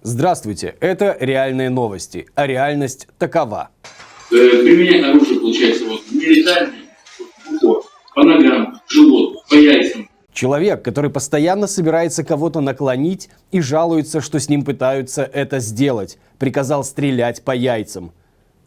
Здравствуйте, это реальные новости, а реальность такова. Применять оружие, получается, нелетальное, по ногам, животу, по яйцам. Человек, который постоянно собирается кого-то наклонить и жалуется, что с ним пытаются это сделать, приказал стрелять по яйцам.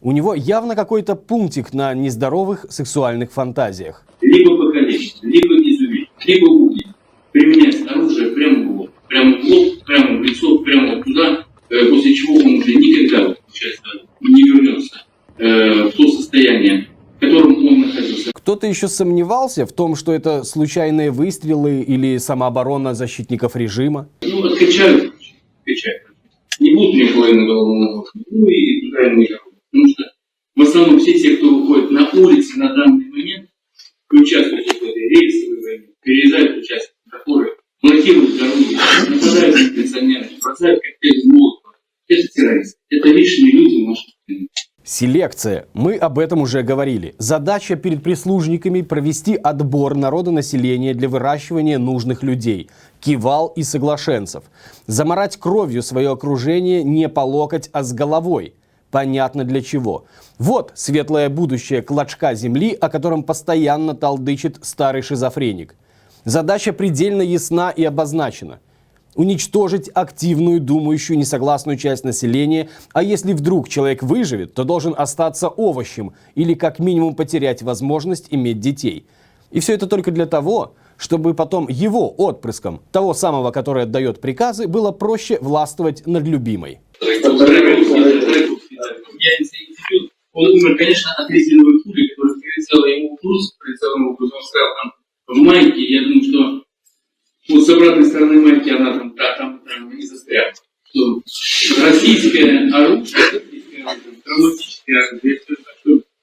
У него явно какой-то пунктик на нездоровых сексуальных фантазиях. Либо покалечить, либо изувечить, либо убить. Применять оружие прямо в лоб, прямо в лицо, прямо туда, после чего он уже никогда, получается, не вернется в то состояние, в котором он находился. Кто-то еще сомневался в том, что это случайные выстрелы или самооборона защитников режима? Откачают. Не будут мне половины головного мозга. И туда ему не дорога. Потому что в основном все те, кто выходит на улицы на данный момент, участвуют в этой рейсовой войне, переезжают участники, которые блокируют дороги, нападают на пенсионеров, бросают коктейли Молотова. Это террористы. Это лишние люди в нашей стране. Селекция. Мы об этом уже говорили. Задача перед прислужниками провести отбор народонаселения для выращивания нужных людей. Кивал и соглашенцев. Замарать кровью свое окружение не по локоть, а с головой. Понятно для чего. Вот светлое будущее клочка земли, о котором постоянно толдычит старый шизофреник. Задача предельно ясна и обозначена. Уничтожить активную, думающую, несогласную часть населения, а если вдруг человек выживет, то должен остаться овощем или как минимум потерять возможность иметь детей. И все это только для того, чтобы потом его отпрыском, того самого, который отдает приказы, было проще властвовать над любимой. Он умер, конечно, от резиновой пули, которая прилетела ему в груз, он сказал там в майке, я думаю, что с обратной стороны майки она там не застряла. Что российское оружие, травматическое оружие,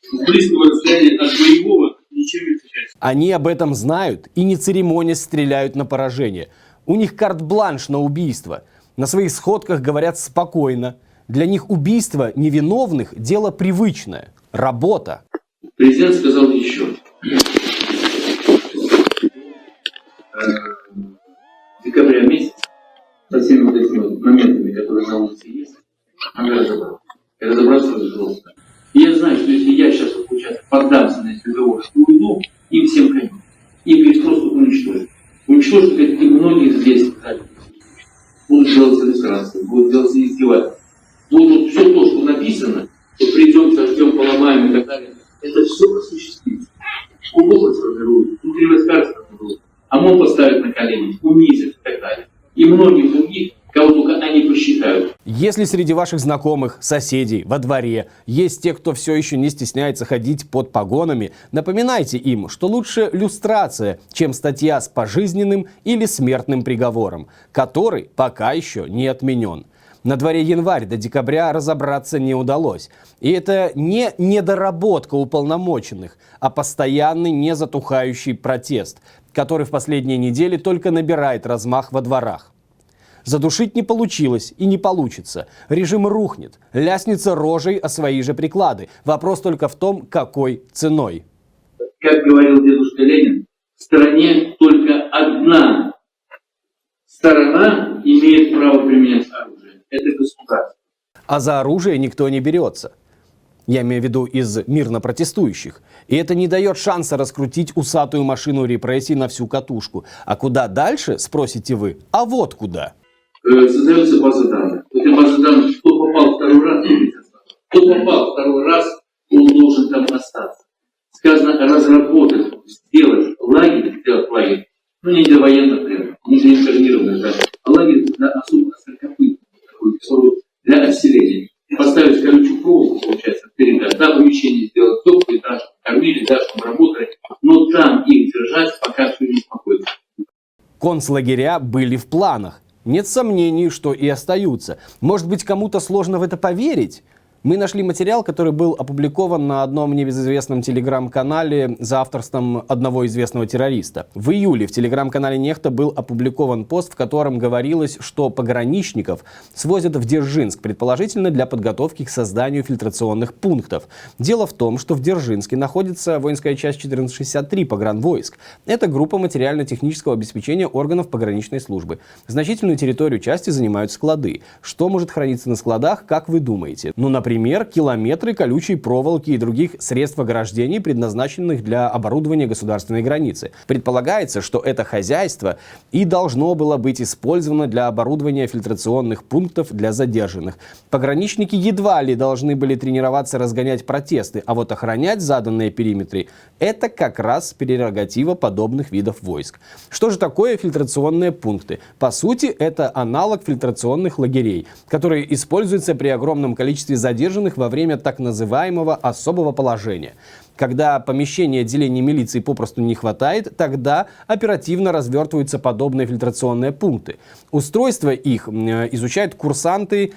с близкого расстояния от боевого ничем не отличается. Они об этом знают и не церемонясь стреляют на поражение. У них карт-бланш на убийство. На своих сходках говорят спокойно. Для них убийство невиновных – дело привычное. Работа. Президент сказал еще. В декабре месяце со всеми этими моментами, которые на улице есть, надо разобраться, пожалуйста. И я знаю, что если я сейчас поддамся на договор, что уйду, им всем конец. Их просто уничтожат. Уничтожат, как и многие здесь будут делать иллюстрации, будут делать издевательства. Будут все то, что написано, что придем, сождем, поломаем и так далее, это все осуществится. Область сформирует, внутри войска сформирует, ОМОН поставит на колени, унизит и так далее. И многих других, кого только они посчитают. Если среди ваших знакомых, соседей, во дворе есть те, кто все еще не стесняется ходить под погонами, напоминайте им, что лучше люстрация, чем статья с пожизненным или смертным приговором, который пока еще не отменен. На дворе январь, до декабря разобраться не удалось. И это не недоработка уполномоченных, а постоянный незатухающий протест, который в последние недели только набирает размах во дворах. Задушить не получилось и не получится. Режим рухнет, ляснется рожей о свои же приклады. Вопрос только в том, какой ценой. Как говорил дедушка Ленин, в стране только одна сторона имеет право применять оружие. Это государство. А за оружие никто не берется. Я имею в виду из мирно протестующих. И это не дает шанса раскрутить усатую машину репрессий на всю катушку. А куда дальше, спросите вы? А вот куда. Создается база данных. Эта база данных, кто попал второй раз, кто попал второй раз, он должен там остаться. Сказано разработать, сделать лагерь, не для военных пленных, не для интернированных, да, а лагерь для особо сорокопытных, для отселения. Поставить колючую проволоку, получается, да, помещение сделать теплые, да, кормили, да, чтобы работали, но там их держать, пока все не успокоится. Концлагеря были в планах. Нет сомнений, что и остаются. Может быть, кому-то сложно в это поверить? Мы нашли материал, который был опубликован на одном небезызвестном телеграм-канале за авторством одного известного террориста. В июле в телеграм-канале Нехта был опубликован пост, в котором говорилось, что пограничников свозят в Дзержинск, предположительно для подготовки к созданию фильтрационных пунктов. Дело в том, что в Дзержинске находится воинская часть 1463 погранвойск. Это группа материально-технического обеспечения органов пограничной службы. Значительную территорию части занимают склады. Что может храниться на складах, как вы думаете? Ну, например, километры колючей проволоки и других средств ограждений, предназначенных для оборудования государственной границы. Предполагается, что это хозяйство и должно было быть использовано для оборудования фильтрационных пунктов для задержанных. Пограничники едва ли должны были тренироваться разгонять протесты, а вот охранять заданные периметры – это как раз прерогатива подобных видов войск. Что же такое фильтрационные пункты? По сути, это аналог фильтрационных лагерей, которые используются при огромном количестве задержанных во время так называемого особого положения. Когда помещения отделения милиции попросту не хватает, тогда оперативно развертываются подобные фильтрационные пункты. Устройство их изучают курсанты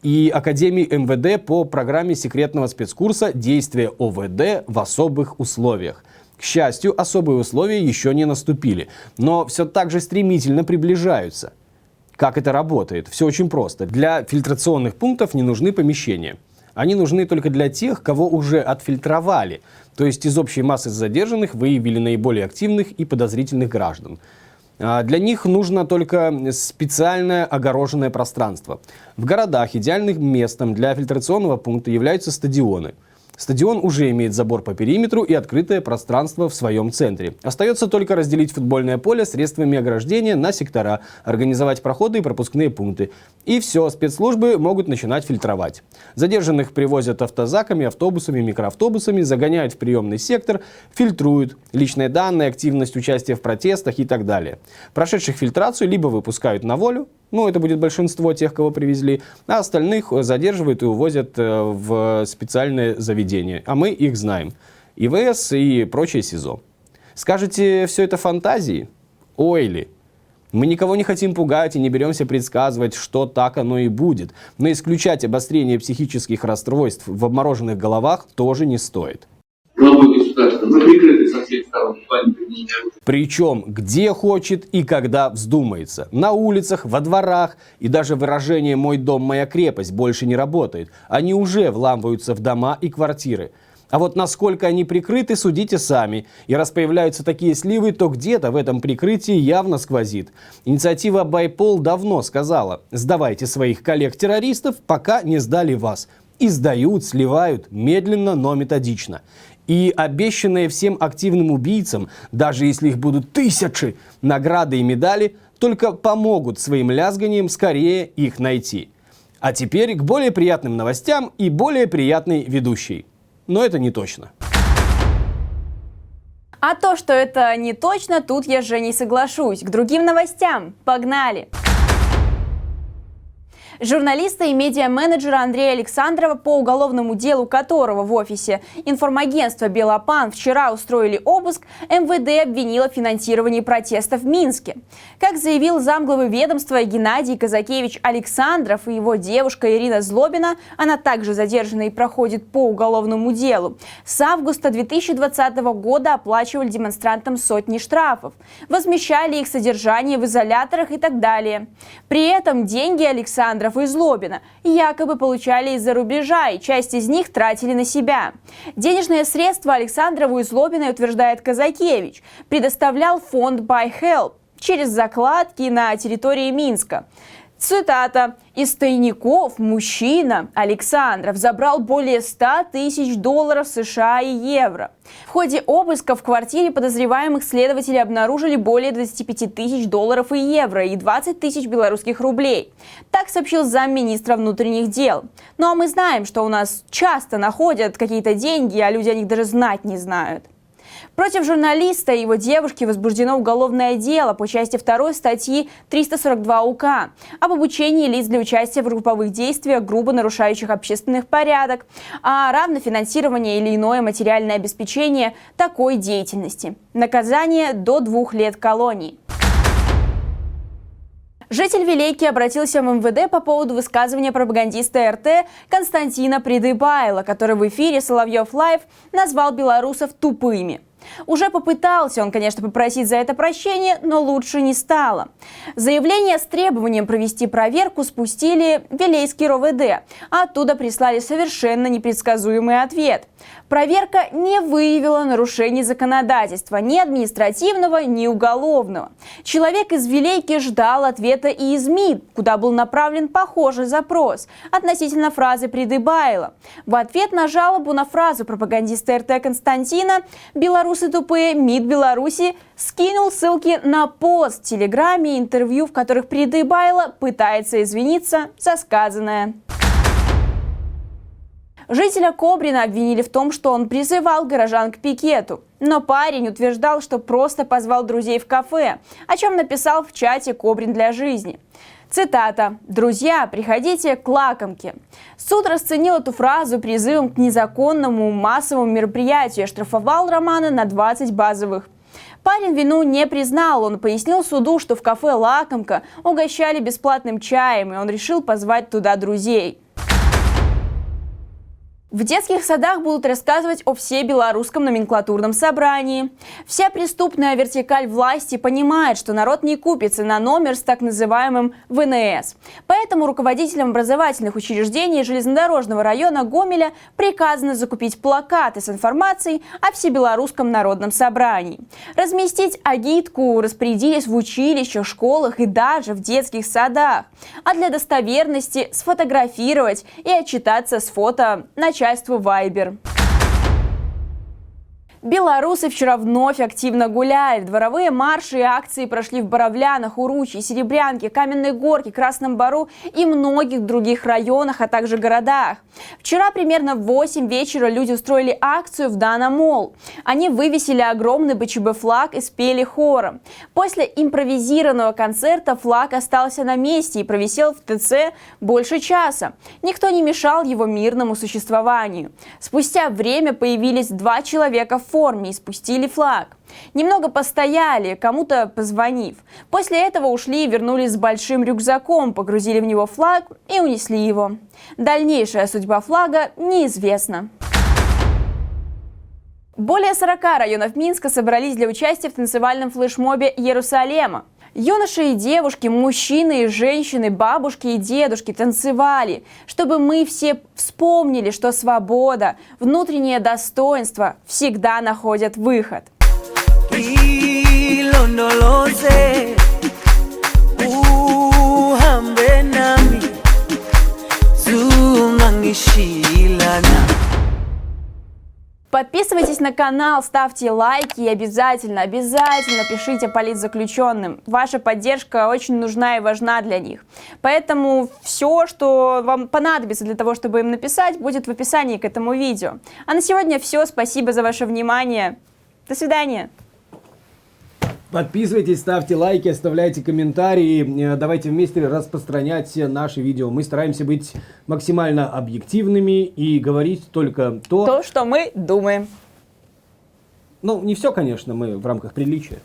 и Академии МВД по программе секретного спецкурса «Действия ОВД в особых условиях». К счастью, особые условия еще не наступили, но все так же стремительно приближаются. Как это работает? Все очень просто. Для фильтрационных пунктов не нужны помещения. Они нужны только для тех, кого уже отфильтровали, то есть из общей массы задержанных выявили наиболее активных и подозрительных граждан. Для них нужно только специальное огороженное пространство. В городах идеальным местом для фильтрационного пункта являются стадионы. Стадион уже имеет забор по периметру и открытое пространство в своем центре. Остается только разделить футбольное поле средствами ограждения на сектора, организовать проходы и пропускные пункты. И все, спецслужбы могут начинать фильтровать. Задержанных привозят автозаками, автобусами, микроавтобусами, загоняют в приемный сектор, фильтруют личные данные, активность участия в протестах и так далее. Прошедших фильтрацию либо выпускают на волю, это будет большинство тех, кого привезли, а остальных задерживают и увозят в специальные заведения. А мы их знаем. ИВС и прочее СИЗО. Скажете, все это фантазии? Ой ли. Мы никого не хотим пугать и не беремся предсказывать, что так оно и будет. Но исключать обострение психических расстройств в обмороженных головах тоже не стоит. Главой государства, мы прикрыты со всех сторон в плане применения оружия. Причем где хочет и когда вздумается. На улицах, во дворах и даже выражение «мой дом, моя крепость» больше не работает. Они уже вламываются в дома и квартиры. А вот насколько они прикрыты, судите сами. И раз появляются такие сливы, то где-то в этом прикрытии явно сквозит. Инициатива Байпол давно сказала: сдавайте своих коллег-террористов, пока не сдали вас. И сдают, сливают, медленно, но методично. И обещанные всем активным убийцам, даже если их будут тысячи, награды и медали только помогут своим лязганием скорее их найти. А теперь к более приятным новостям и более приятной ведущей. Но это не точно. А то, что это не точно, тут я же не соглашусь. К другим новостям. Погнали! Журналиста и медиа-менеджера Андрея Александрова, по уголовному делу которого в офисе информагентства «Белопан» вчера устроили обыск, МВД обвинило в финансировании протестов в Минске. Как заявил замглавы ведомства Геннадий Казакевич Александров и его девушка Ирина Злобина, она также задержана и проходит по уголовному делу, с августа 2020 года оплачивали демонстрантам сотни штрафов, возмещали их содержание в изоляторах и так далее. При этом деньги Александров и Злобина якобы получали из-за рубежа, и часть из них тратили на себя. Денежные средства Александрову и Злобиной, утверждает Казакевич, предоставлял фонд Buy Help через закладки на территории Минска. Цитата. «Из тайников мужчина Александров забрал более 100 тысяч долларов США и евро». В ходе обыска в квартире подозреваемых следователи обнаружили более 25 тысяч долларов и евро и 20 тысяч белорусских рублей. Так сообщил замминистра внутренних дел. Ну а мы знаем, что у нас часто находят какие-то деньги, а люди о них даже знать не знают. Против журналиста и его девушки возбуждено уголовное дело по части 2 статьи 342 УК об обучении лиц для участия в групповых действиях, грубо нарушающих общественный порядок, а равно финансирование или иное материальное обеспечение такой деятельности. Наказание до 2 лет колонии. Житель Вилейки обратился в МВД по поводу высказывания пропагандиста РТ Константина Придыбайла, который в эфире Соловьев Лайв назвал белорусов тупыми. Уже попытался он, конечно, попросить за это прощения, но лучше не стало. Заявление с требованием провести проверку спустили в Вилейский РОВД, а оттуда прислали совершенно непредсказуемый ответ. Проверка не выявила нарушений законодательства, ни административного, ни уголовного. Человек из Вилейки ждал ответа и из МИД, куда был направлен похожий запрос относительно фразы Придыбайла. В ответ на жалобу на фразу пропагандиста РТ Константина «Белорусы тупые» МИД Беларуси скинул ссылки на пост в Телеграме и интервью, в которых Придыбайло пытается извиниться за сказанное. Жителя Кобрина обвинили в том, что он призывал горожан к пикету. Но парень утверждал, что просто позвал друзей в кафе, о чем написал в чате «Кобрин для жизни». Цитата: «Друзья, приходите к лакомке». Суд расценил эту фразу призывом к незаконному массовому мероприятию и оштрафовал Романа на 20 базовых. Парень вину не признал, он пояснил суду, что в кафе «Лакомка» угощали бесплатным чаем, и он решил позвать туда друзей. В детских садах будут рассказывать о всебелорусском номенклатурном собрании. Вся преступная вертикаль власти понимает, что народ не купится на номер с так называемым ВНС. Поэтому руководителям образовательных учреждений железнодорожного района Гомеля приказано закупить плакаты с информацией о всебелорусском народном собрании. Разместить агитку распорядились в училищах, школах и даже в детских садах. А для достоверности сфотографировать и отчитаться с фото начальству Вайбер. Белорусы вчера вновь активно гуляли. Дворовые марши и акции прошли в Боровлянах, Уручье, Серебрянке, Каменной Горке, Красном Бару и многих других районах, а также городах. Вчера примерно в 8 вечера люди устроили акцию в Дана Молл. Они вывесили огромный БЧБ-флаг и спели хором. После импровизированного концерта флаг остался на месте и провисел в ТЦ больше часа. Никто не мешал его мирному существованию. Спустя время появились 2 человека в форме и спустили флаг. Немного постояли, кому-то позвонив. После этого ушли и вернулись с большим рюкзаком, погрузили в него флаг и унесли его. Дальнейшая судьба флага неизвестна. Более 40 районов Минска собрались для участия в танцевальном флешмобе Иерусалема. Юноши и девушки, мужчины и женщины, бабушки и дедушки танцевали, чтобы мы все вспомнили, что свобода, внутреннее достоинство всегда находят выход. Подписывайтесь на канал, ставьте лайки и обязательно пишите политзаключенным. Ваша поддержка очень нужна и важна для них. Поэтому все, что вам понадобится для того, чтобы им написать, будет в описании к этому видео. А на сегодня все. Спасибо за ваше внимание. До свидания. Подписывайтесь, ставьте лайки, оставляйте комментарии. Давайте вместе распространять наши видео. Мы стараемся быть максимально объективными и говорить только то, что мы думаем. Ну, не все, конечно, мы в рамках приличия.